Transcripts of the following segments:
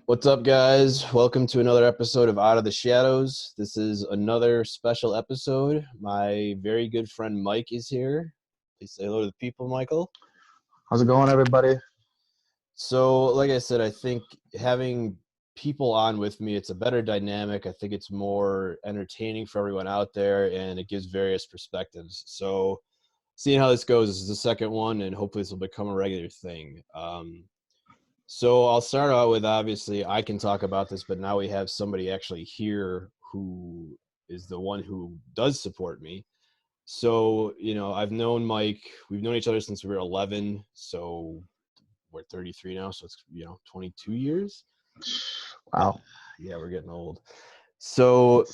What's up, guys? Welcome to another episode of Out of the Shadows. This is another special episode. My very good friend Mike is here. Please say hello to the people, Michael. How's it going, everybody? So, like I said, I think having people on with me, it's a better dynamic. I think it's more entertaining for everyone out there, and it gives various perspectives. So, seeing how this goes, this is the second one, and hopefully this will become a regular thing. So I'll start out with, obviously I can talk about this, but now we have somebody actually here who is the one who does support me. So, I've known Mike, we've known each other since we were 11. So we're 33 now. So it's, 22 years. Wow. Yeah, we're getting old. So,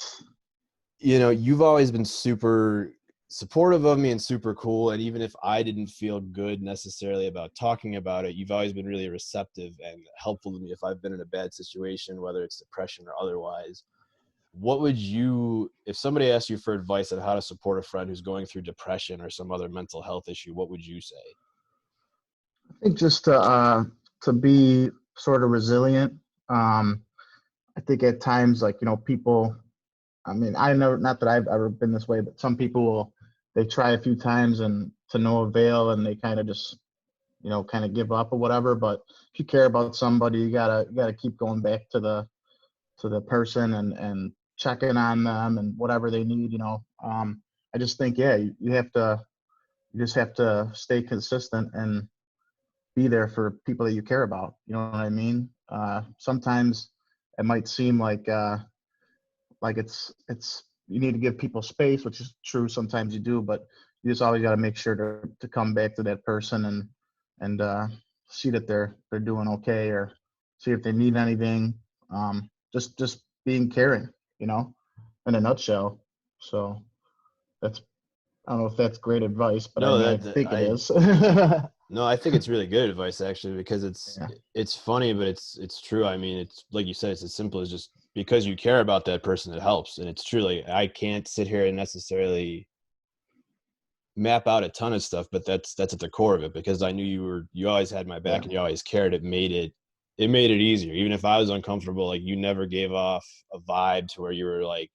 you've always been super supportive of me and super cool. And even if I didn't feel good necessarily about talking about it, you've always been really receptive and helpful to me if I've been in a bad situation, whether it's depression or otherwise. What would you, if somebody asked you for advice on how to support a friend who's going through depression or some other mental health issue, what would you say? I think just to be sort of resilient. I think at times, like, people. I mean, I know, not that I've ever been this way, but some people they try a few times and to no avail, and they kind of just kind of give up or whatever. But if you care about somebody, you gotta keep going back to the person and checking on them and whatever they need. I just think, yeah, you just have to stay consistent and be there for people that you care about. You know what I mean? Sometimes it might seem like it's you need to give people space, which is true. Sometimes you do, but you just always got to make sure to come back to that person and see that they're doing okay, or see if they need anything. Just being caring, in a nutshell. So that's I don't know if that's great advice, but I No, mean, I that think it is. no, I think it's really good advice, actually, because Yeah. it's funny, but it's true. I mean, it's like you said, it's as simple as just because you care about that person, it helps. And it's truly, I can't sit here and necessarily map out a ton of stuff, but that's at the core of it, because I knew you always had my back Yeah. and you always cared. It made it easier. Even if I was uncomfortable, like, you never gave off a vibe to where you were like,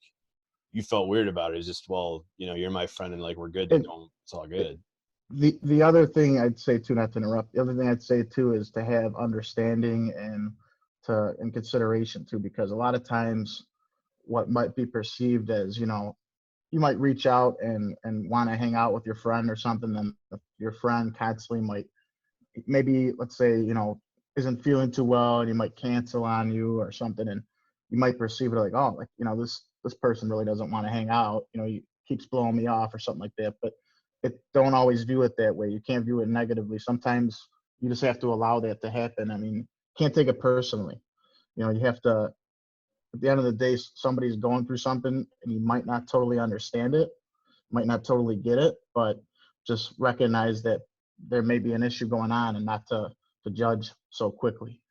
you felt weird about it. It's just, well, you're my friend and like we're good to And go. It's all good. the other thing I'd say too, not to interrupt, the other thing I'd say too is to have understanding and consideration too, because a lot of times what might be perceived as, you might reach out and want to hang out with your friend or something, then your friend constantly might, maybe, let's say, isn't feeling too well, and you might cancel on you or something, and you might perceive it like, oh, like, this person really doesn't want to hang out, he keeps blowing me off or something like that. But it don't always view it that way. You can't view it negatively. Sometimes you just have to allow that to happen. I mean, can't take it personally. You have to, at the end of the day, somebody's going through something and you might not totally understand it, might not totally get it, but just recognize that there may be an issue going on, and not to judge so quickly.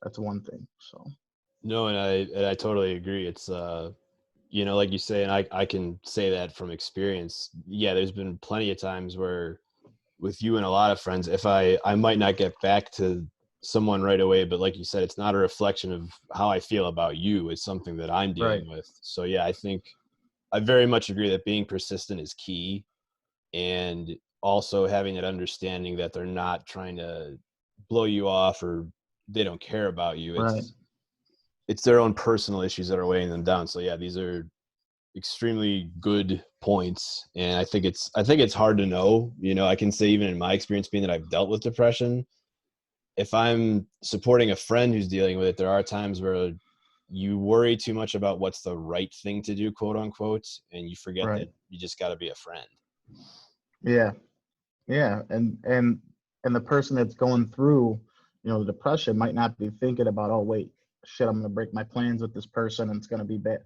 That's one thing. So No, and I totally agree. It's like you say, and I can say that from experience. Yeah, there's been plenty of times where with you and a lot of friends, if I might not get back to someone right away, but like you said, it's not a reflection of how I feel about you. It's something that I'm right. dealing with. So yeah, I think I very much agree that being persistent is key, and also having that understanding that they're not trying to blow you off or they don't care about you. Right. It's their own personal issues that are weighing them down. So yeah, these are extremely good points, and I think it's hard to know. I can say, even in my experience, being that I've dealt with depression, if I'm supporting a friend who's dealing with it, there are times where you worry too much about what's the right thing to do, quote unquote, and you forget Right. that you just got to be a friend. Yeah. Yeah. And the person that's going through, the depression might not be thinking about, oh wait, shit, I'm gonna break my plans with this person and it's gonna be bad.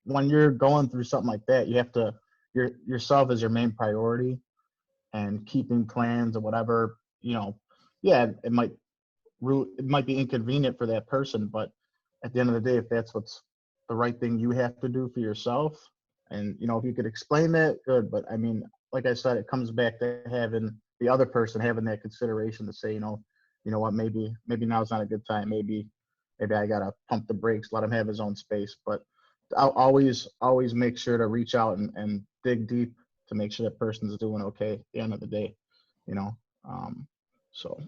When you're going through something like that, you have to yourself is your main priority, and keeping plans or whatever, yeah, it might be inconvenient for that person, but at the end of the day, if that's what's the right thing you have to do for yourself, and if you could explain that, good. But I mean, like I said, it comes back to having the other person having that consideration to say, you know what, maybe now's not a good time. Maybe I gotta pump the brakes, let him have his own space. But I'll always make sure to reach out and dig deep to make sure that person's doing okay at the end of the day, you know. Um, so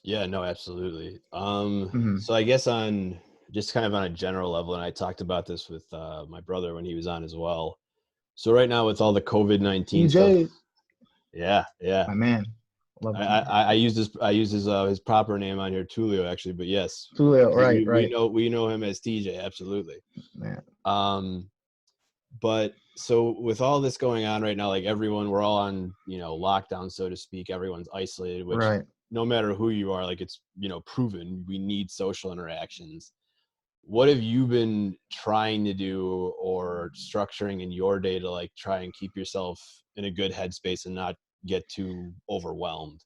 Yeah, no, absolutely. mhm. So I guess on just kind of on a general level, and I talked about this with my brother when he was on as well. So right now with all the COVID-19 stuff, TJ, yeah, yeah. my man, love TJ. I use his proper name on here, Tulio, actually, but yes, Tulio, right, we right, know him as TJ, absolutely. man, Um, but so with all this going on right now, like everyone, we're all on, lockdown, so to speak. Everyone's isolated, which right. no matter who you are, like it's, proven we need social interactions. What have you been trying to do or structuring in your day to like try and keep yourself in a good headspace and not get too overwhelmed?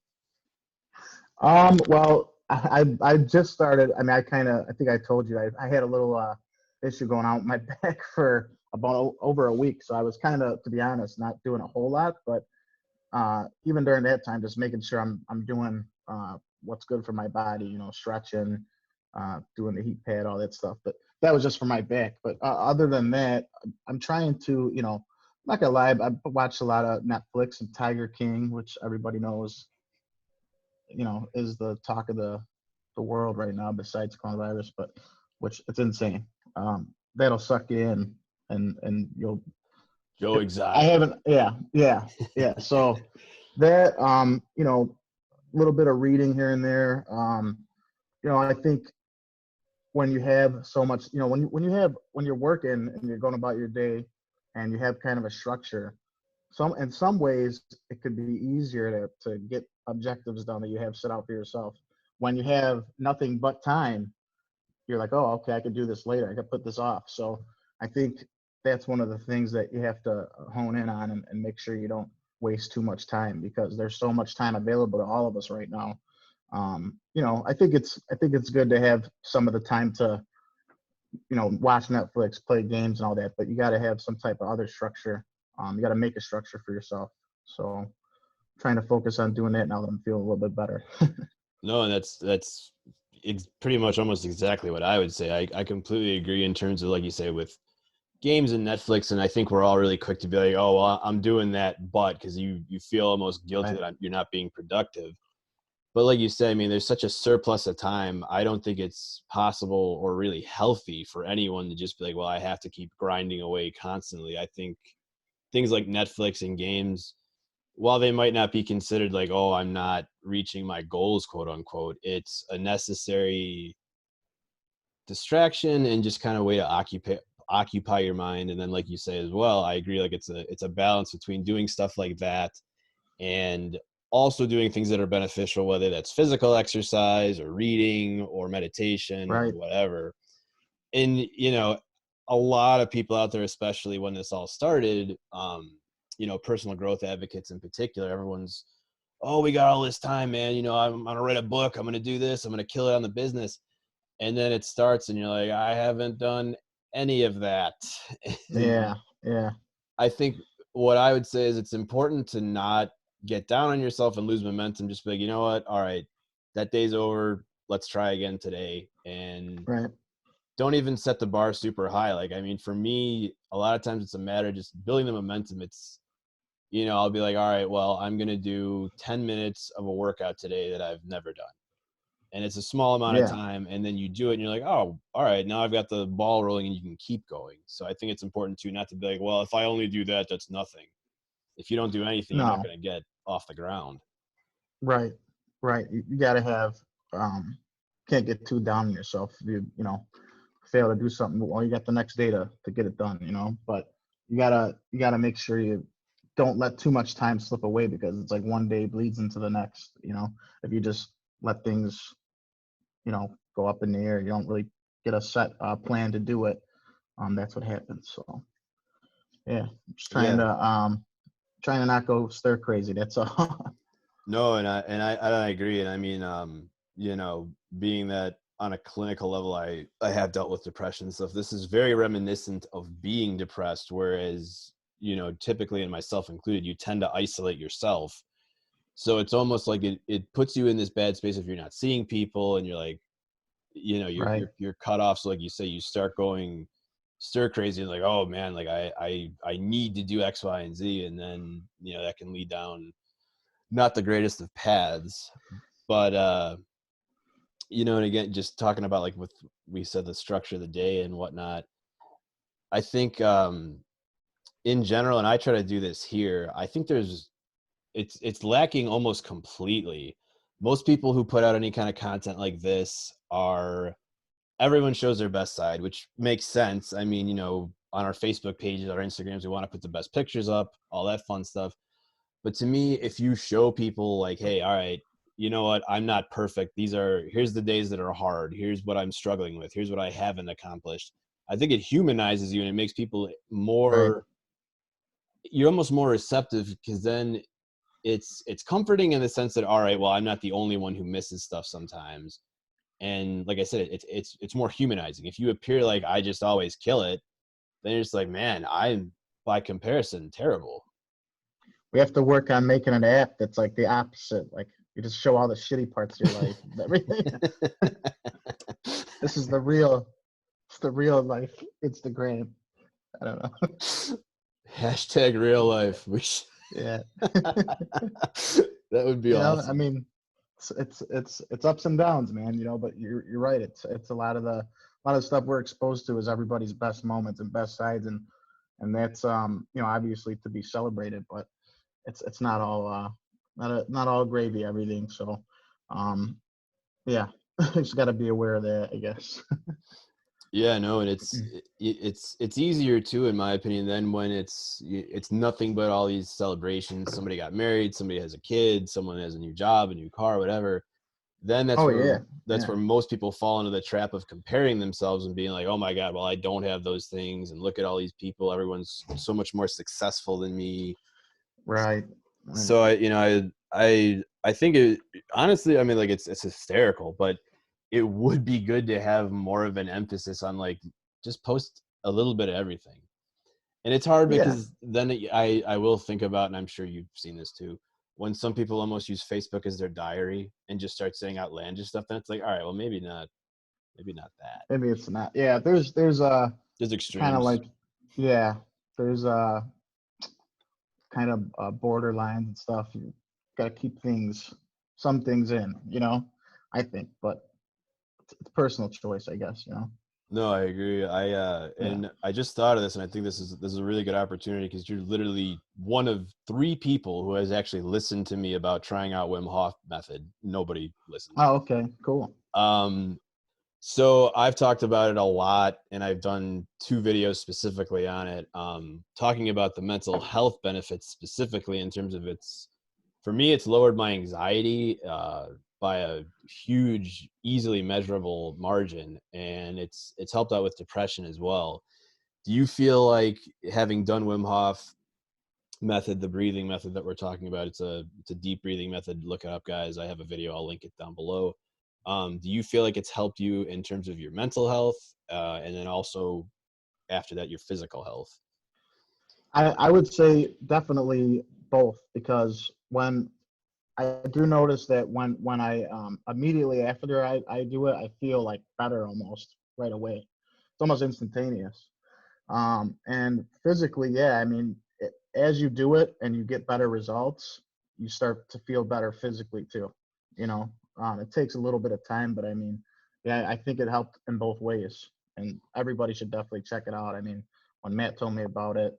Well, I just started. I mean, I think I told you I had a little issue going on with my back for about over a week. So I was kind of, to be honest, not doing a whole lot. But even during that time, just making sure I'm doing what's good for my body. You know, stretching, doing the heat pad, all that stuff. But that was just for my back. But other than that, I'm trying to, I'm not gonna lie, I watched a lot of Netflix and Tiger King, which everybody knows, is the talk of the world right now besides coronavirus, but which it's insane. That'll suck you in, and you'll. Joe I Exotic. haven't. Yeah, yeah, yeah. So that a little bit of reading here and there. I think when you have so much, when you're working and you're going about your day, and you have kind of a structure, in some ways it could be easier to get objectives done that you have set out for yourself. When you have nothing but time, you're like, oh, okay, I could do this later, I could put this off. So I think that's one of the things that you have to hone in on, and make sure you don't waste too much time, because there's so much time available to all of us right now. I think it's good to have some of the time to watch Netflix, play games, and all that. But you got to have some type of other structure. You got to make a structure for yourself. So trying to focus on doing that now that I'm feeling a little bit better. No, and that's it's pretty much almost exactly what I would say. I completely agree in terms of like you say with games and Netflix, and I think we're all really quick to be like, oh, well, I'm doing that, but because you feel almost guilty Right. that you're not being productive. But like you said, I mean, there's such a surplus of time. I don't think it's possible or really healthy for anyone to just be like, well, I have to keep grinding away constantly. I think things like Netflix and games, while they might not be considered like, oh, I'm not reaching my goals, quote unquote, it's a necessary distraction and just kind of way to occupy your mind. And then like you say as well, I agree, like it's a balance between doing stuff like that and also doing things that are beneficial, whether that's physical exercise or reading or meditation or Right. whatever. And a lot of people out there, especially when this all started, personal growth advocates in particular, everyone's, oh, we got all this time, man, I'm gonna write a book, I'm gonna do this, I'm gonna kill it on the business. And then it starts and you're like, I haven't done any of that. And Yeah. Yeah. I think what I would say is it's important to not get down on yourself and lose momentum. Just be like, you know what? All right, that day's over. Let's try again today. And Right. don't even set the bar super high. Like, I mean, for me, a lot of times it's a matter of just building the momentum. It's, I'll be like, all right, well, I'm going to do 10 minutes of a workout today that I've never done. And it's a small amount of Yeah. time. And then you do it and you're like, oh, all right, now I've got the ball rolling and you can keep going. So I think it's important too, not to be like, well, if I only do that, that's nothing. If you don't do anything, you're not No. going to get off the ground. Right. Right. You got to have. Can't get too down on yourself. If you fail to do something, well, you got the next day to get it done. But you gotta make sure you don't let too much time slip away, because it's like one day bleeds into the next. If you just let things go up in the air, you don't really get a set plan to do it. That's what happens. So yeah, just Yeah. trying to not go stir crazy. That's all. No, and I agree. And I mean, being that on a clinical level, I have dealt with depression stuff. This is very reminiscent of being depressed, whereas, typically, and myself included, you tend to isolate yourself. So it's almost like it puts you in this bad space if you're not seeing people and you're like, Right. you're cut off. So like you say, you start going stir crazy and like, oh man, like I need to do X, Y, and Z. And then, that can lead down not the greatest of paths. But and again, just talking about like with we said the structure of the day and whatnot, I think in general, and I try to do this here, I think it's lacking almost completely. Most people who put out any kind of content like this are everyone shows their best side, which makes sense. I mean, on our Facebook pages, our Instagrams, we want to put the best pictures up, all that fun stuff. But to me, if you show people like, hey, all right, you know what, I'm not perfect. Here's the days that are hard. Here's what I'm struggling with. Here's what I haven't accomplished. I think it humanizes you and it makes people Right. you're almost more receptive because then it's comforting in the sense that, all right, well, I'm not the only one who misses stuff sometimes. And like I said, it's more humanizing. If you appear like I just always kill it, then you're just like, man, I'm by comparison terrible. We have to work on making an app that's like the opposite. Like you just show all the shitty parts of your life and everything. This is it's the real life Instagram. I don't know. Hashtag real life. Yeah. That would be I awesome. mean, it's ups and downs, man. But you're right. It's a lot of the stuff we're exposed to is everybody's best moments and best sides, and that's obviously to be celebrated, but it's not all not all gravy everything. So, um, yeah, just got to be aware of that, I guess. Yeah, no, and it's easier too, in my opinion, than when it's nothing but all these celebrations. Somebody got married, somebody has a kid, someone has a new job, a new car, whatever. Then that's Oh where yeah, that's yeah, where most people fall into the trap of comparing themselves and being like, oh my God, well, I don't have those things, and look at all these people. Everyone's so much more successful than me. right, right. So I think it honestly, I mean, like it's hysterical, but it would be good to have more of an emphasis on like just post a little bit of everything. And it's hard Yeah, because then I will think about, and I'm sure you've seen this too, when some people almost use Facebook as their diary and just start saying outlandish stuff, then it's like, all right, well, maybe not that. maybe it's not. Yeah, there's There's kind of extremes. like, yeah, there's kind of borderlines and stuff. You got to keep some things in, I think, but it's personal choice, I guess. No, I agree. Yeah. And I just thought of this, and I think this is a really good opportunity because you're literally one of three people who has actually listened to me about trying out Wim Hof method. Nobody listens. Oh, okay, cool. Um, so I've talked about it a lot, and I've done two videos specifically on it, talking about the mental health benefits specifically in terms of for me, it's lowered my anxiety by a huge, easily measurable margin, and it's helped out with depression as well. Do you feel like having done Wim Hof method, the breathing method that we're talking about, it's a deep breathing method. Look it up, guys. I have a video. I'll link it down below. Do you feel like it's helped you in terms of your mental health, and then also after that your physical health? I would say definitely both because when I do notice that when I immediately after I do it, I feel like better almost right away. It's almost instantaneous. And physically, yeah, I mean, as you do it and you get better results, you start to feel better physically too. You know, it takes a little bit of time, but I mean, yeah, I think it helped in both ways, and everybody should definitely check it out. I mean, when Matt told me about it,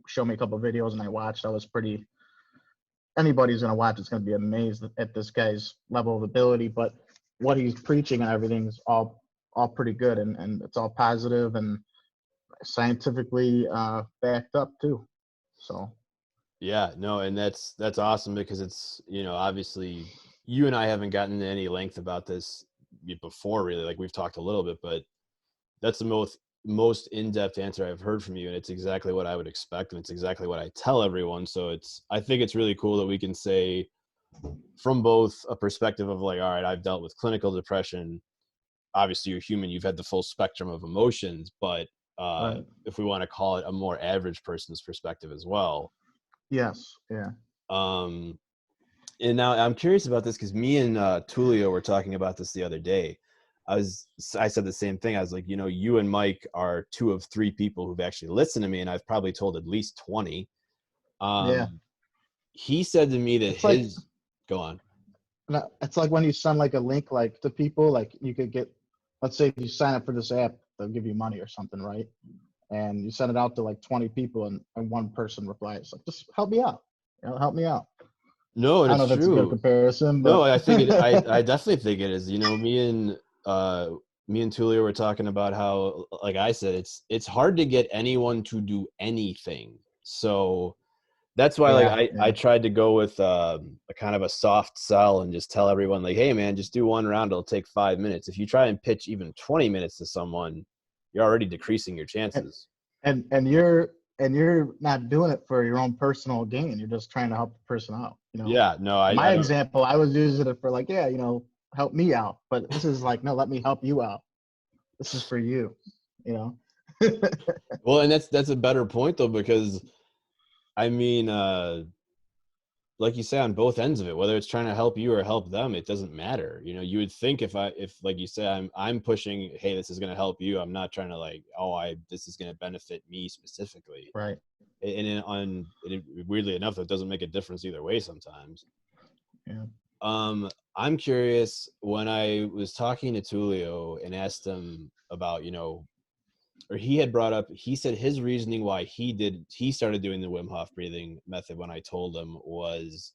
showed me a couple of videos, and I watched. I was pretty. Anybody's gonna watch it's gonna be amazed at this guy's level of ability, but what he's preaching and everything is all pretty good, and it's all positive and scientifically backed up too. So Yeah, no, and that's awesome because it's, obviously you and I haven't gotten into any length about this before, really. Like we've talked a little bit, but that's the most in-depth answer I've heard from you, and it's exactly what I would expect, and it's exactly what I tell everyone. So I think it's really cool that we can say from both a perspective of like, all right, I've dealt with clinical depression. Obviously, you're human, you've had the full spectrum of emotions, but right. if we want to call it a more average person's perspective as well. Yes. Yeah. Um, And now I'm curious about this because me and Tulio were talking about this the other day. I said the same thing. I was like, you know, you and Mike are two of three people who've actually listened to me, and I've probably told at least 20. Yeah, He said to me that it's like his go on. it's like when you send like a link like to people, like you could get, let's say if you sign up for this app, they'll give you money or something, right? And you send it out to like 20 people, and one person replies like, just help me out, help me out. No, and I don't know it's if that's a good true. comparison, No, but I think it. I definitely think it is. You know, uh, me and Tulio were talking about how, like I said, it's hard to get anyone to do anything. So that's why, like, yeah, I yeah, tried to go with a kind of a soft sell and just tell everyone, like, hey, man, just do one round. It'll take 5 minutes. If you try and pitch even 20 minutes to someone, you're already decreasing your and chances. and you're not doing it for your own personal gain. You're just trying to help the person out. Yeah, no, I My don't. example, I was using it for like, yeah, help me out. But this is like, no, let me help you out. This is for you. You know. Well, and that's a better point though, because I mean, like you say, on both ends of it, whether it's trying to help you or help them, it doesn't matter. You know, you would think if like you say, I'm pushing, hey, this is going to help you. I'm not trying to like, oh, this is going to benefit me specifically. Right. Weirdly enough, it doesn't make a difference either way sometimes. Yeah. I'm curious, when I was talking to Tulio and asked him about, or he had brought up, he said his reasoning why he started doing the Wim Hof breathing method when I told him was,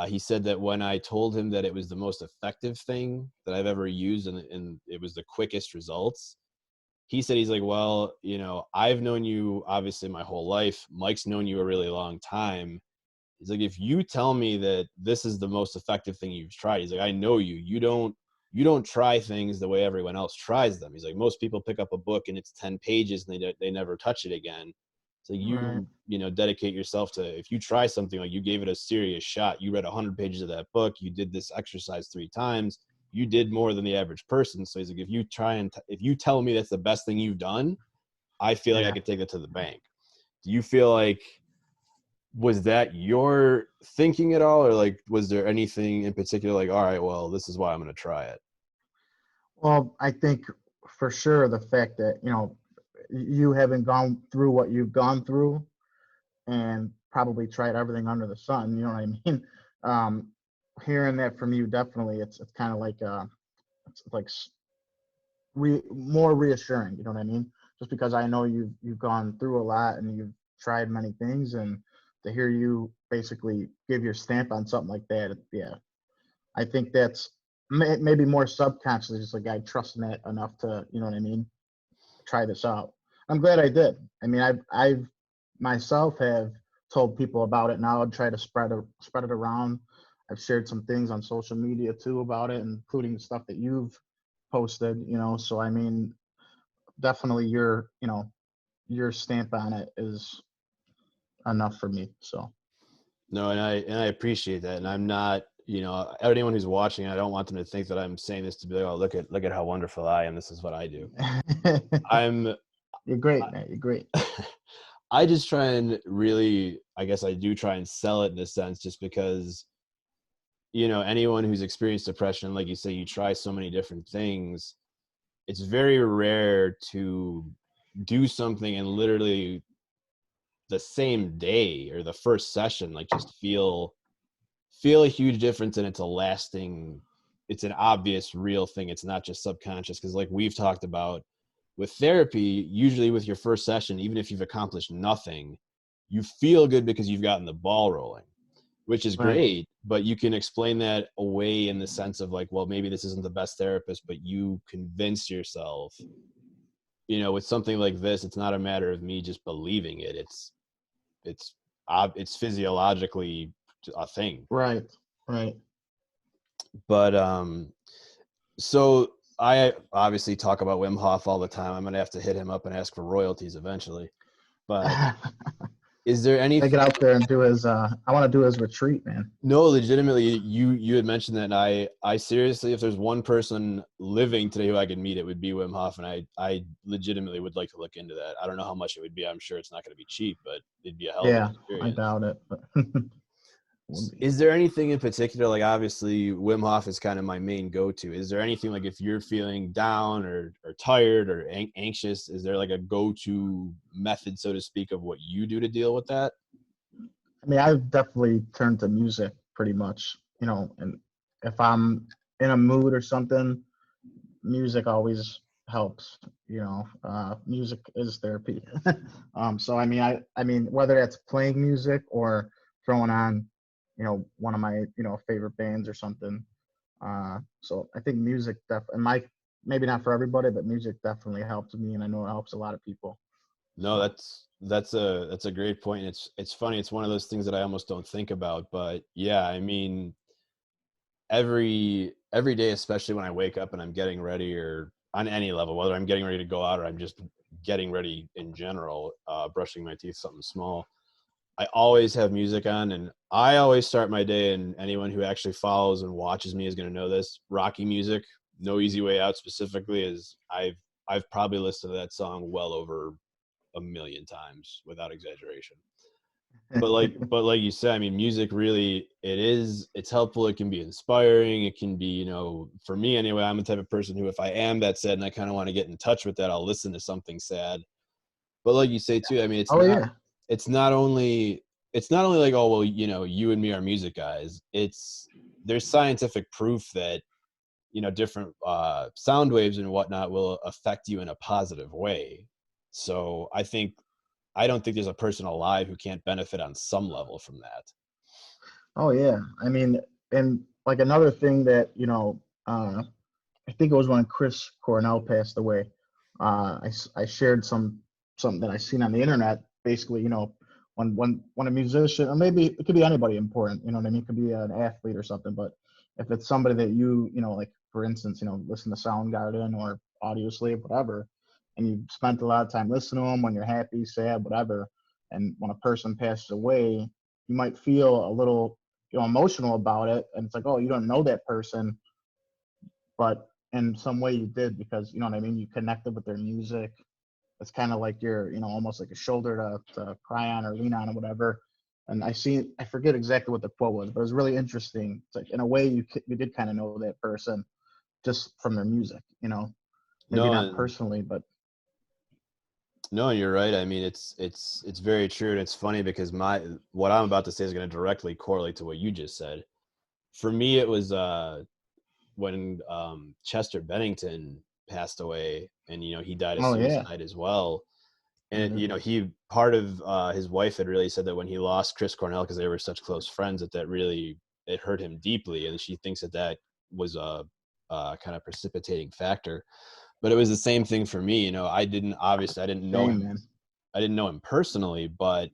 he said that when I told him that it was the most effective thing that I've ever used and it was the quickest results, he said, he's like, well, I've known you obviously my whole life. Mike's known you a really long time. He's like, if you tell me that this is the most effective thing you've tried, he's like, I know you. You don't try things the way everyone else tries them. He's like, most people pick up a book and it's 10 pages and they never touch it again. So Right. dedicate yourself to, if you try something, like you gave it a serious shot, you read 100 pages of that book, you did this exercise 3 times, you did more than the average person. So he's like, if you tell me that's the best thing you've done, I feel like I Yeah. could take it to the bank. Do you feel like, was that your thinking at all, or like was there anything in particular, like, all right, well, this is why I'm going to try it? Well, I think for sure the fact that you haven't gone through what you've gone through and probably tried everything under the sun. You know what I mean? Um, Hearing that from you, definitely, it's kind of like it's like more reassuring. You know what I mean? Just because I know you've gone through a lot and you've tried many things, and to hear you basically give your stamp on something like that, yeah, I think that's maybe more subconsciously, just like I trust in that enough to, you know what I mean, try this out. I'm glad I did. I mean, I've myself have told people about it now and try to spread it around. I've shared some things on social media too about it, including the stuff that you've posted. So I mean, definitely your stamp on it is enough for me. So No, and I appreciate that, and I'm not, anyone who's watching, I don't want them to think that I'm saying this to be like, oh, look at how wonderful I am, this is what I do. I'm you're great, man. You're great. I just try and really, I guess I do try and sell it in a sense, just because, anyone who's experienced depression, like you say, you try so many different things, it's very rare to do something and literally the same day or the first session, like, just feel a huge difference, and it's an obvious real thing. It's not just subconscious, because like we've talked about with therapy, usually with your first session, even if you've accomplished nothing, you feel good because you've gotten the ball rolling, which is Right. great. But you can explain that away in the sense of like, well, maybe this isn't the best therapist, but you convince yourself, with something like this, it's not a matter of me just believing it. It's it's physiologically a thing. Right. Right. But so I obviously talk about Wim Hof all the time. I'm gonna have to hit him up and ask for royalties eventually. But is there Gotta get anything? out there and do his. I want to do his retreat, man. No, legitimately, you had mentioned that, and I seriously, if there's one person living today who I could meet, it would be Wim Hof, and I legitimately would like to look into that. I don't know how much it would be. I'm sure it's not going to be cheap, but it'd be a hell of an Yeah, I experience. doubt it. But would be. Is there anything in particular, like obviously Wim Hof is kind of my main go-to. Is there anything like if you're feeling down or tired or anxious, is there like a go-to method, so to speak, of what you do to deal with that? I mean, I've definitely turned to music pretty much, and if I'm in a mood or something, music always helps. Music is therapy. So I mean, whether that's playing music or throwing on, one of my favorite bands or something. So I think music and maybe not for everybody, but music definitely helps me, and I know it helps a lot of people. No, So that's a great point. It's funny. It's one of those things that I almost don't think about, but yeah, I mean, every day, especially when I wake up and I'm getting ready, or on any level, whether I'm getting ready to go out or I'm just getting ready in general, brushing my teeth, something small, I always have music on, and I always start my day, and anyone who actually follows and watches me is going to know this. Rocky music, No Easy Way Out specifically, is I've probably listened to that song well over a million times without exaggeration. But like you said, I mean, music really, it's helpful. It can be inspiring. It can be, for me anyway, I'm the type of person who, if I am that sad and I kind of want to get in touch with that, I'll listen to something sad. But like you say too, I mean, oh yeah, it's not only it's not only like, oh well, you and me are music guys. There's scientific proof that different sound waves and whatnot will affect you in a positive way. So I don't think there's a person alive who can't benefit on some level from that. oh yeah. I mean, and like another thing that I think it was when Chris Cornell passed away. I shared something that I seen on the internet. Basically, when a musician, or maybe it could be anybody important, you know what I mean? It could be an athlete or something. But if it's somebody that like for instance, listen to Soundgarden or Audio Slave, whatever, and you spent a lot of time listening to them when you're happy, sad, whatever, and when a person passes away, you might feel a little emotional about it, and it's like, oh, you don't know that person, but in some way you did, because you know what I mean, you connected with their music. It's kind of like you're almost like a shoulder to cry on or lean on or whatever. And I forget exactly what the quote was, but it was really interesting. It's like in a way you did kind of know that person just from their music, maybe No, not and personally, but no, you're right. I mean, it's very true, and it's funny because what I'm about to say is going to directly correlate to what you just said. For me, it was when Chester Bennington passed away, and he died of oh yeah, suicide as well. And yeah, he part of his wife had really said that when he lost Chris Cornell, because they were such close friends, that really it hurt him deeply, and she thinks that was a kind of precipitating factor. But it was the same thing for me. I didn't know same him. man. I didn't know him personally, but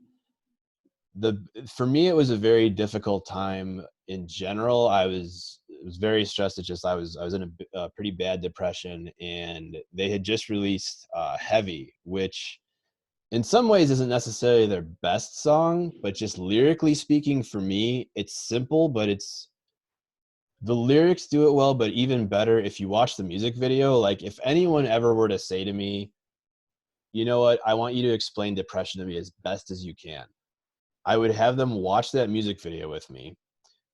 for me it was a very difficult time in general. It was very stressed. It's just I was in a pretty bad depression, and they had just released Heavy, which in some ways isn't necessarily their best song, but just lyrically speaking, for me it's simple, but the lyrics do it well. But even better, if you watch the music video, like if anyone ever were to say to me, you know what, I want you to explain depression to me as best as you can, I would have them watch that music video with me,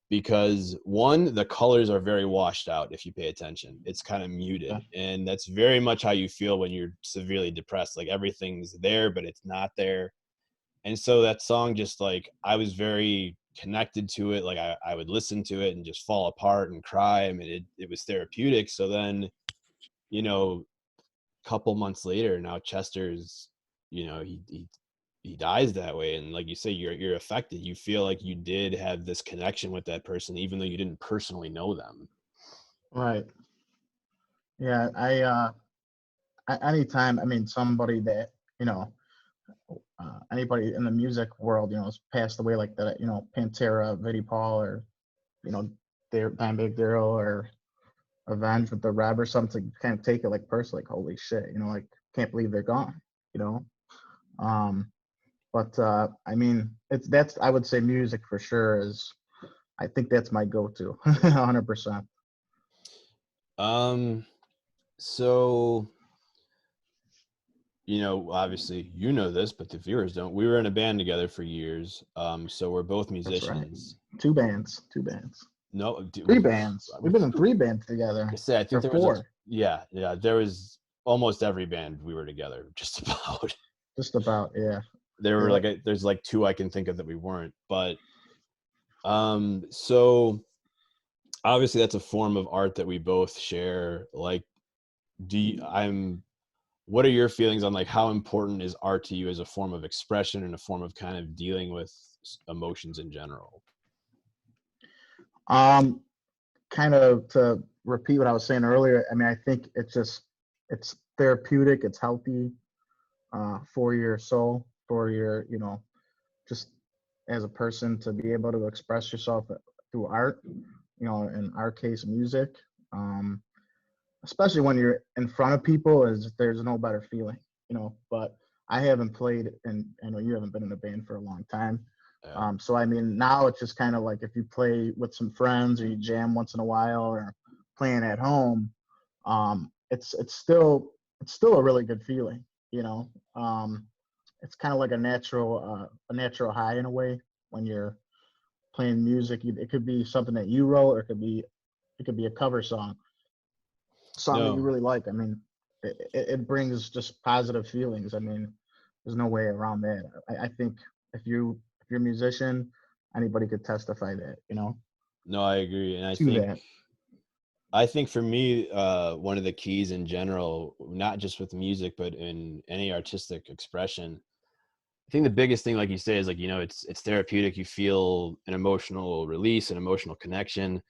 because one, the colors are very washed out. If you pay attention, it's kind of Yeah, muted, and that's very much how you feel when you're severely depressed. Like everything's there, but it's not there. And so that song, just like, I was very connected to it. Like I would listen to it and just fall apart and cry. I mean, it was therapeutic. So then, you know, couple months later, now Chester's, he dies that way, and like you say, you're affected. You feel like you did have this connection with that person, even though you didn't personally know them. right. Yeah, anytime, I mean, somebody that you know anybody in the music world, has passed away like that, Pantera, Vinnie Paul, or you know, Dimebag Darrell, or Avenged with the Rev or something, you kind of take it like personally, like holy shit, like can't believe they're gone, you know. Um, but I mean, that's I would say music for sure is. I think that's my go-to, 100%. Um, so obviously you know this, but the viewers don't. We were in a band together for years. So we're both That's right. musicians. Two bands, two bands, No, three bands. We've been in three bands together, I say I think or there was four, yeah, there was almost every band we were together, just about. just about. Yeah, There were yeah. there's like two I can think of that we weren't, but so obviously that's a form of art that we both share. Like, do you, I'm what are your feelings on like how important is art to you as a form of expression and a form of kind of dealing with emotions in general? Um, Kind of to repeat what I was saying earlier. I mean, I think it's therapeutic. It's healthy for your soul, for your just as a person to be able to express yourself through art. In our case, music. Um, Especially when you're in front of people, is there's no better feeling. But I haven't played, and I know you haven't been in a band for a long time. Yeah. So I mean, now it's just kind of like if you play with some friends or you jam once in a while or playing at home, it's still a really good feeling. You know, it's kind of like a natural high in a way when you're playing music. It could be something that you wrote, or it could be a cover song that you No, really like. I mean, it brings just positive feelings. I mean, there's no way around that. I think if you're a musician, anybody could testify that, no, I agree. And to that. I think for me, one of the keys in general, not just with music, but in any artistic expression, I think the biggest thing, like you say, is like, it's therapeutic. You feel an emotional release, an emotional connection.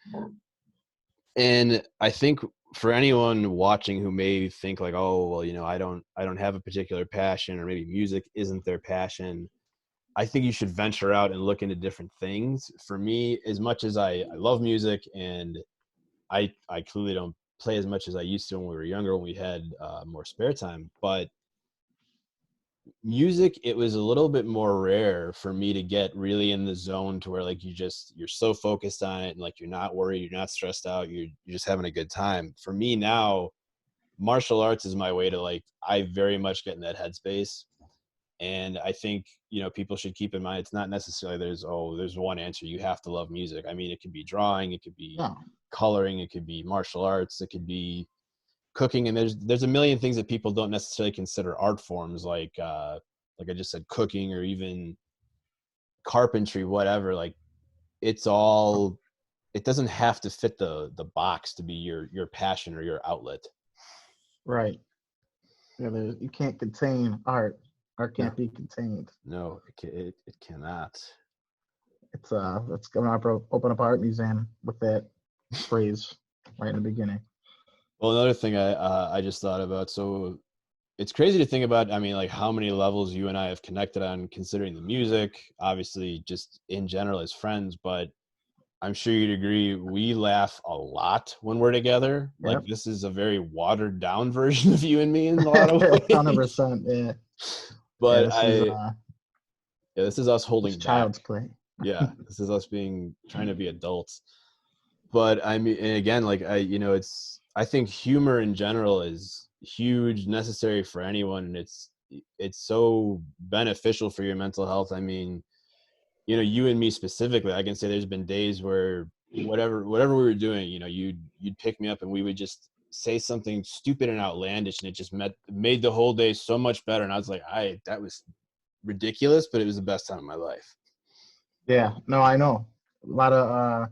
And I think for anyone watching who may think like, oh, well, I don't have a particular passion, or maybe music isn't their passion. I think you should venture out and look into different things. For me, as much as I love music, and I clearly don't play as much as I used to when we were younger, when we had more spare time. But music, it was a little bit more rare for me to get really in the zone to where like you're so focused on it, and like you're not worried, you're not stressed out, you're just having a good time. For me now, martial arts is my way to like I very much get in that headspace. And I think, people should keep in mind it's not necessarily there's one answer. You have to love music. I mean, it could be drawing, it could be No, coloring, it could be martial arts, it could be cooking, and there's a million things that people don't necessarily consider art forms, like I just said, cooking, or even carpentry, whatever. Like, it's all it doesn't have to fit the box to be your passion or your outlet. right. Yeah, you can't contain art. Art No, can't be contained. no, it cannot. Let's go and open up an art museum with that phrase right in the beginning. Well, another thing I just thought about. So it's crazy to think about. I mean, like how many levels you and I have connected on, considering the music, obviously, just in general as friends. But I'm sure you'd agree, we laugh a lot when we're together. Like, Yep. this is a very watered down version of you and me in a lot of 100%. ways. Yeah. Yeah. But This is yeah, this is us just holding back. child's play. Yeah, this is us trying to be adults. But I mean, and again, like I think humor in general is huge, necessary for anyone, and it's so beneficial for your mental health. I mean, you and me specifically, I can say there's been days where whatever we were doing, you'd pick me up and we would just say something stupid and outlandish, and it just made the whole day so much better. And I was like, that was ridiculous, but it was the best time of my life. Yeah. No, I know. A lot of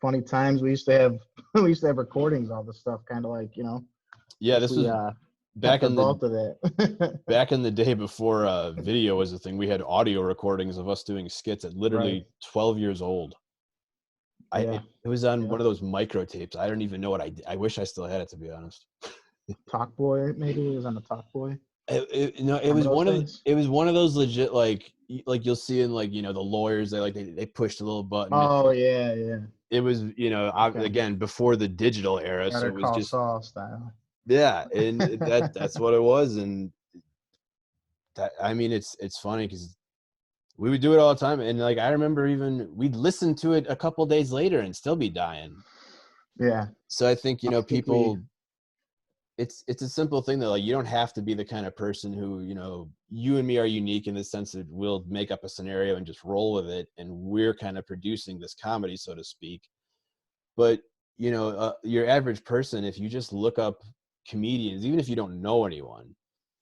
funny times. We used to have we used to have recordings, all this stuff, kind of like Yeah, guess this we was kept back the in the vault of that. back in the day before video was a thing. We had audio recordings of us doing skits at Right. literally 12 years old. Yeah. It was on Yeah. one of those micro tapes. I don't even know what I did. I wish I still had it, to be honest. Talk Boy, maybe it was on the Talk Boy. No, Remember those things? it was one of those legit, like you'll see in like the lawyers, they pushed a little button. Oh yeah, yeah. It was Okay. again before the digital era, so Better it was Call just Saul style. yeah, and that's what it was. And that, I mean, it's funny because we would do it all the time, and like I remember even we'd listen to it a couple days later and still be dying. Yeah. So I think I think we people it's a simple thing that, like, you don't have to be the kind of person who, you and me are unique in the sense that we'll make up a scenario and just roll with it, and we're kind of producing this comedy, so to speak. But your average person, if you just look up comedians, even if you don't know anyone,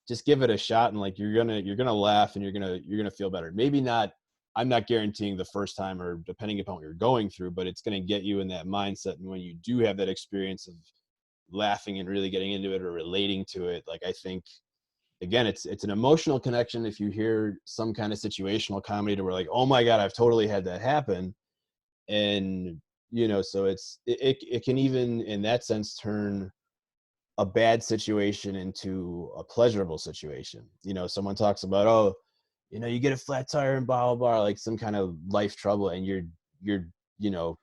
just give it a shot, and like you're gonna laugh, and you're gonna feel better. Maybe not. I'm not guaranteeing the first time, or depending upon what you're going through, but it's going to get you in that mindset. And when you do have that experience of laughing and really getting into it or relating to it, like, I think, again, it's an emotional connection. If you hear some kind of situational comedy to where, like, oh my god, I've totally had that happen. And so it can, even in that sense, turn a bad situation into a pleasurable situation. Someone talks about, oh, you get a flat tire and blah blah blah, like some kind of life trouble, and you're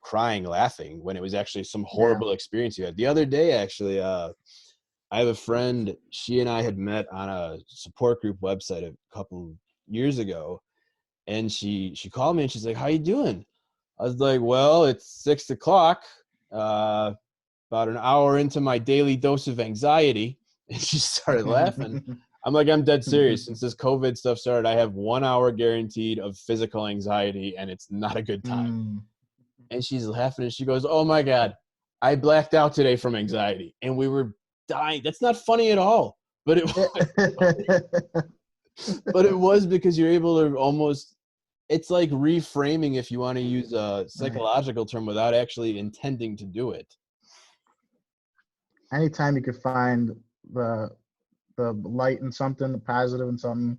crying laughing when it was actually some Yeah. horrible experience you had. The other day, actually, I have a friend, she and I had met on a support group website a couple years ago, and she called me and she's like, how you doing? I was like, well, it's 6 o'clock, about an hour into my daily dose of anxiety. And she started laughing. I'm like, I'm dead serious. Since this COVID stuff started, I have 1 hour guaranteed of physical anxiety, and it's not a good time. Mm. And she's laughing, and she goes, oh my God, I blacked out today from anxiety. And we were dying. That's not funny at all. But it was because you're able to almost, it's like reframing, if you want to use a psychological term, without actually intending to do it. Anytime you could find the the light in something, the positive in something,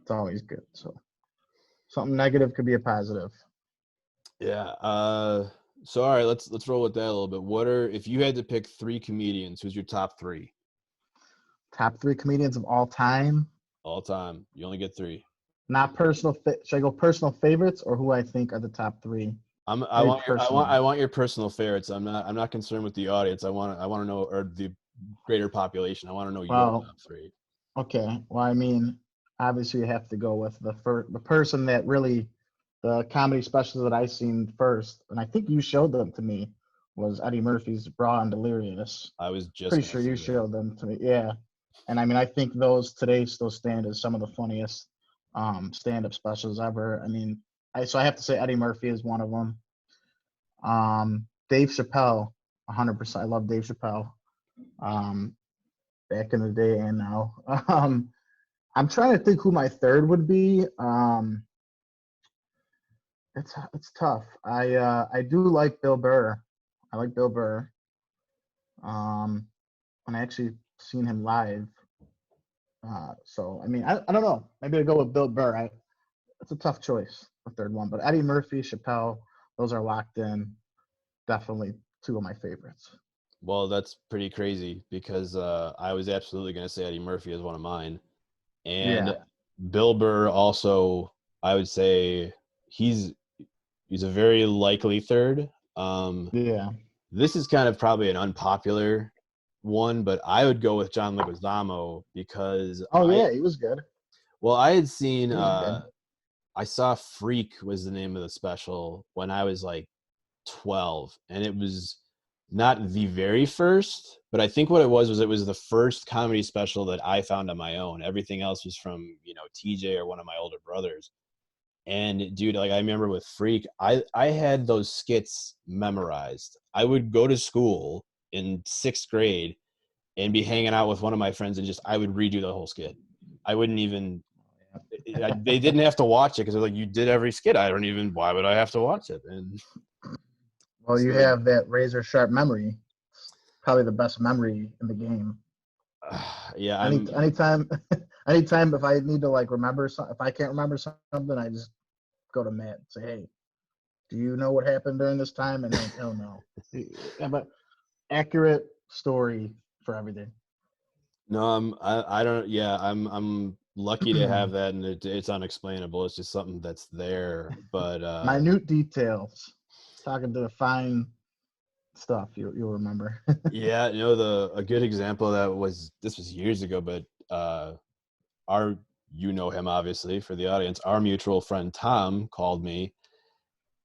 it's always good. So something negative could be a positive. Yeah. So all right, let's roll with that a little bit. If you had to pick three comedians, who's your top three Top three comedians of all time. all time? You only get three. Not personal. Should I go personal favorites or who I think are the top three? I Maybe want your personal. personal favorites. I'm not concerned with the audience. I want to know, or the greater population. I want to know your Well, top three. okay. Well, I mean, obviously you have to go with the person that really the comedy specials that I seen first, and I think you showed them to me, was Eddie Murphy's Raw and Delirious. I was just Pretty gonna sure say you that. showed them to me. Yeah. And I mean, I think those today still stand as some of the funniest stand-up specials ever. I mean, I have to say Eddie Murphy is one of them. Dave Chappelle, 100%. I love Dave Chappelle. Um, Back in the day and now. I'm trying to think who my third would be. It's tough. I do like Bill Burr. I like Bill Burr. And I actually seen him live. So I mean, I don't know. Maybe I go with Bill Burr. It's a tough choice, the third one. But Eddie Murphy, Chappelle, those are locked in. Definitely two of my favorites. Well, that's pretty crazy because I was absolutely gonna say Eddie Murphy is one of mine, and Yeah, Bill Burr also. I would say he's he's a very likely third. Um, yeah. This is kind of probably an unpopular one, but I would go with John Leguizamo because Oh yeah, he was good. I had seen, He was good. I saw Freak was the name of the special when I was like 12, and it was not the very first, but I think what it was the first comedy special that I found on my own. Everything else was from, TJ or one of my older brothers. And dude, like, I remember with Freak, I had those skits memorized. I would go to school in 6th grade and be hanging out with one of my friends, and just I would redo the whole skit. I wouldn't even. They didn't have to watch it because they're like, you did every skit. I don't even. Why would I have to watch it? And Well, you so, have that razor sharp memory. Probably the best memory in the game. yeah, Anytime, anytime if I need to like remember something, if I can't remember something, I just go to Matt and say, "Hey, do you know what happened during this time?" And he'll know. Yeah, but accurate story for everything. no, I don't. Yeah, I'm lucky to have that, and it's unexplainable. It's just something that's there. But Minute details. Talking to the fine stuff, you'll remember. yeah, a good example of that was, this was years ago, but our you know him, obviously, for the audience. Our mutual friend Tom called me,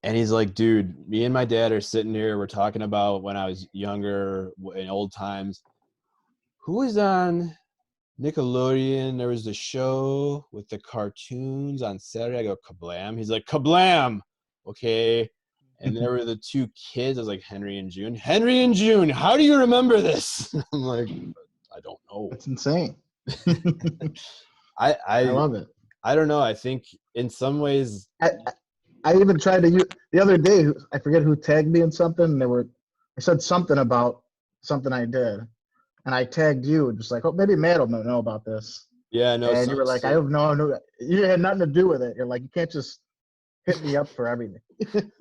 and he's like, dude, me and my dad are sitting here, we're talking about when I was younger in old times. who was on Nickelodeon? There was a show with the cartoons on Saturday. I go, Kablam. He's like, Kablam. Okay. And there were the two kids. I was like, Henry and June. Henry and June, how do you remember this? I'm like, I don't know. That's insane. I I I love it. I don't know. I think in some ways, I even tried to use the other day. I forget who tagged me in something. And I said something about something I did, and I tagged you, just like, oh, maybe Matt will know about this. yeah, no, And you were like, I have no, you had nothing to do with it. You're like, you can't just hit me up for everything.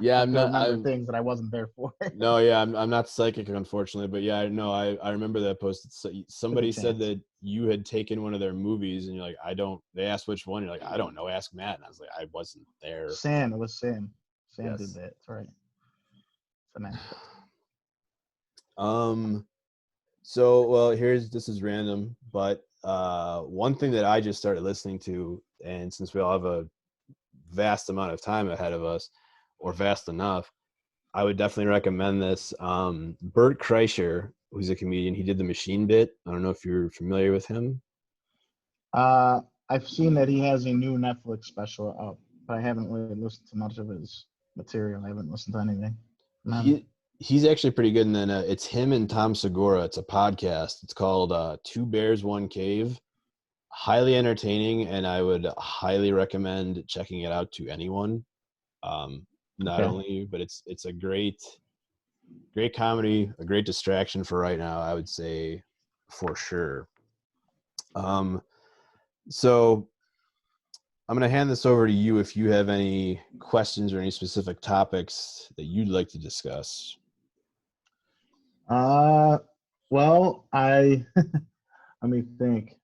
yeah, Like I'm to not. remember things that I wasn't there for. No, yeah, I'm not psychic, unfortunately, but yeah, no, I remember that post. Took a Somebody said chance. that you had taken one of their movies, and you're like, I don't. They asked which one, you're like, I don't know. Ask Matt, and I was like, I wasn't there. Sam, it was Sam. Sam did Yes. that. That's right. Sam asked it. So well, this is random, but one thing that I just started listening to, and since we all have a vast amount of time ahead of us, or vast enough, I would definitely recommend this. Bert Kreischer, who's a comedian, he did the Machine Bit. I don't know if you're familiar with him. Uh, I've seen that he has a new Netflix special up, but I haven't really listened to much of his material. I haven't listened to anything from him. He's actually pretty good. And then it's him and Tom Segura. It's a podcast. It's called Two Bears, One Cave. Highly entertaining, and I would highly recommend checking it out to anyone. Not Okay. only you, but it's a great comedy, a great distraction for right now, I would say, for sure. So I'm going to hand this over to you if you have any questions or any specific topics that you'd like to discuss. Well, I let me think.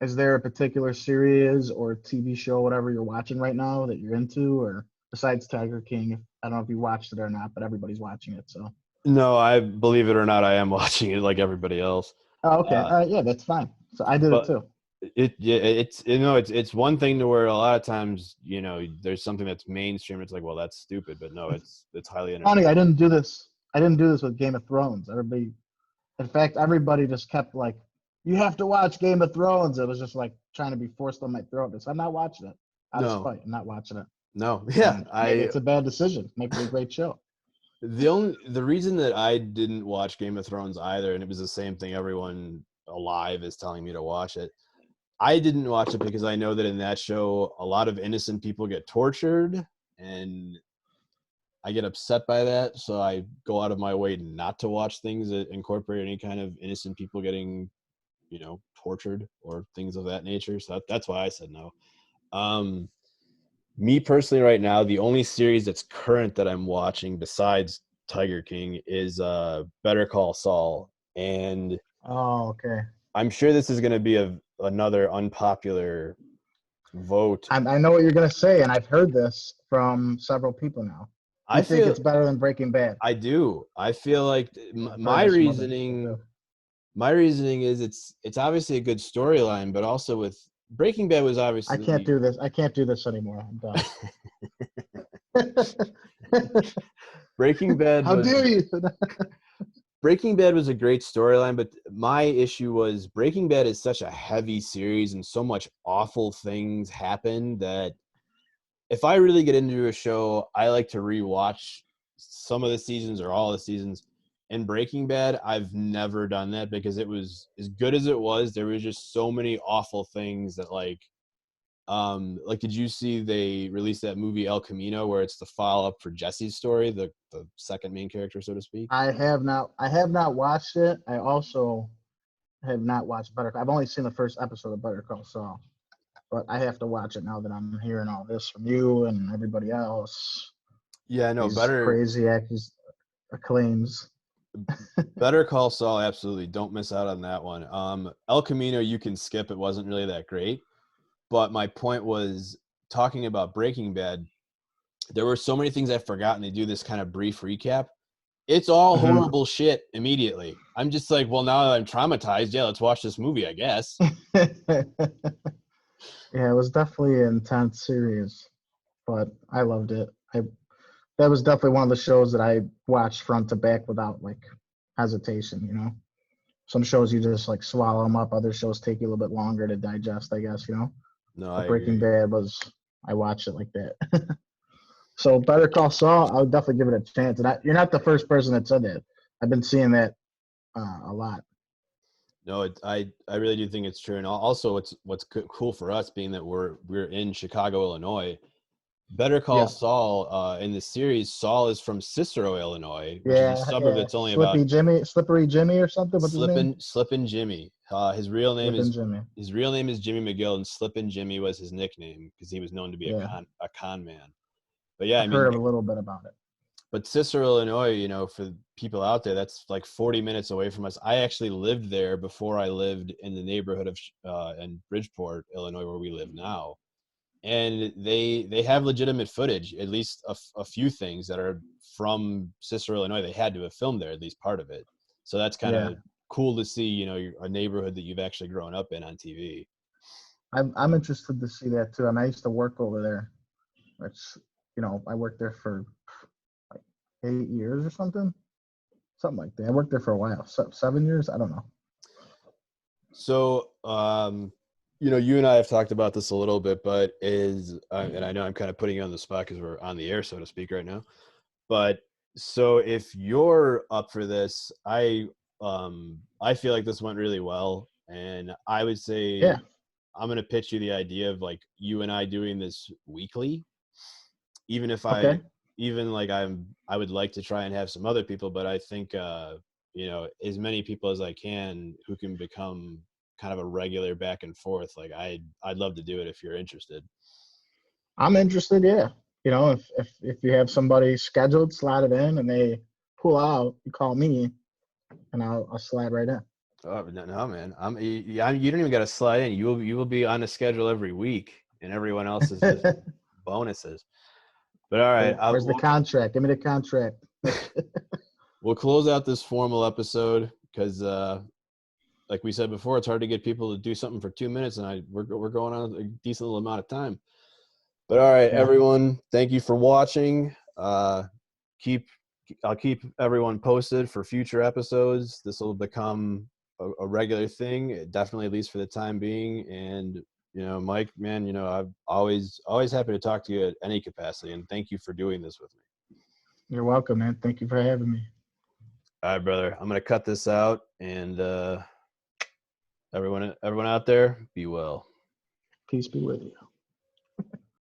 Is there a particular series or TV show, whatever you're watching right now that you're into, or besides Tiger King? I don't know if you watched it or not, but everybody's watching it. So. No, I believe it or not, I am watching it like everybody else. Oh, okay. Yeah, that's fine. So I did it But too. it's one thing to where a lot of times, there's something that's mainstream. It's like, well, that's stupid, but no, it's highly Funny, entertaining. I didn't do this. I didn't do this with Game of Thrones. In fact, everybody just kept like, you have to watch Game of Thrones. It was just like trying to be forced on my throat. So I'm not watching it. Out of No, spite, I'm not watching it. no, yeah, And maybe it's a bad decision. It might be a great show. the reason that I didn't watch Game of Thrones either, and it was the same thing, everyone alive is telling me to watch it. I didn't watch it because I know that in that show, a lot of innocent people get tortured, and I get upset by that. So I go out of my way not to watch things that incorporate any kind of innocent people getting, tortured or things of that nature. So that's why I said no. Me personally, right now, the only series that's current that I'm watching besides Tiger King is Better Call Saul, and Oh, okay. I'm sure this is going to be another unpopular vote. I know what you're gonna say, and I've heard this from several people now. I You think feel it's better than Breaking Bad? I do. I feel like I've heard this from other people too. my reasoning is it's obviously a good storyline, but also with Breaking Bad was I can't obviously do this. I can't do this anymore. I'm done. Breaking Bad How was dare you? Breaking Bad was a great storyline, but my issue was Breaking Bad is such a heavy series and so much awful things happen that if I really get into a show, I like to rewatch some of the seasons or all the seasons. In Breaking Bad, I've never done that because it was as good as it was. There was just so many awful things that did you see they released that movie El Camino where it's the follow up for Jesse's story, the second main character, so to speak? I have not. I have not watched it. I also have not watched Better. I've only seen the first episode of Better Call Saul, but I have to watch it now that I'm hearing all this from you and everybody else. Yeah, no, These crazy claims. Better Call Saul, absolutely. Don't miss out on that one. El Camino, you can skip. It wasn't really that great. But my point was talking about Breaking Bad. There were so many things I forgot, and they do this kind of brief recap. It's all horrible shit immediately. I'm just like, well, now that I'm traumatized, yeah, let's watch this movie, I guess. Yeah, it was definitely an intense series, but I loved it. That was definitely one of the shows that I watched front to back without like hesitation, you know. Some shows you just like swallow them up. Other shows take you a little bit longer to digest, I guess, you know. No, I But Breaking agree. Bad was, I watched it like that. So Better Call Saul, I would definitely give it a chance. And you're not the first person that said that. I've been seeing that a lot. No, I really do think it's true. And also, what's cool for us being that we're in Chicago, Illinois. Better Call Yeah, Saul, in the series, Saul is from Cicero, Illinois, which is a yeah, suburb yeah. that's only about Slippery Jimmy, or something. What's his name? Slippin' Jimmy. Slippin' Jimmy. His real name is Jimmy McGill, and Slippin' Jimmy was his nickname because he was known to be Yeah, a con man. But yeah, I I've heard mean, of a little bit about it. but Cicero, Illinois, for people out there, that's like 40 minutes away from us. I actually lived there before I lived in the neighborhood of in Bridgeport, Illinois, where we live now. And they have legitimate footage, at least a few things that are from Cicero, Illinois. They had to have filmed there, at least part of it. So that's kind Yeah, of cool to see, a neighborhood that you've actually grown up in on TV. I'm interested to see that too. And I used to work over there. It's I worked there for like 8 years or something like that. I worked there for a while, 7 years. I don't know. So, you and I have talked about this a little bit, but and I know I'm kind of putting you on the spot because we're on the air, so to speak, right now. But so if you're up for this, I feel like this went really well, and I would say Yeah. I'm gonna pitch you the idea of like you and I doing this weekly, even if Okay. I would like to try and have some other people, but I think as many people as I can who can become kind of a regular back and forth. Like I'd love to do it if you're interested. I'm interested. Yeah. If you have somebody scheduled, slide it in, and they pull out, you call me, and I'll slide right in. Oh no, man! You don't even got to slide in. You will be on the schedule every week, and everyone else is just bonuses. But all right, Where's the contract? Give me the contract. we'll close out this formal episode because, like we said before, it's hard to get people to do something for 2 minutes, and we're going on a decent little amount of time. But all right, Yeah. everyone, thank you for watching. I'll keep everyone posted for future episodes. This will become a regular thing, definitely, at least for the time being. And Mike, man, I'm always happy to talk to you at any capacity. And thank you for doing this with me. You're welcome, man. Thank you for having me. All right, brother. I'm gonna cut this out, and everyone out there, be well. Peace be with you.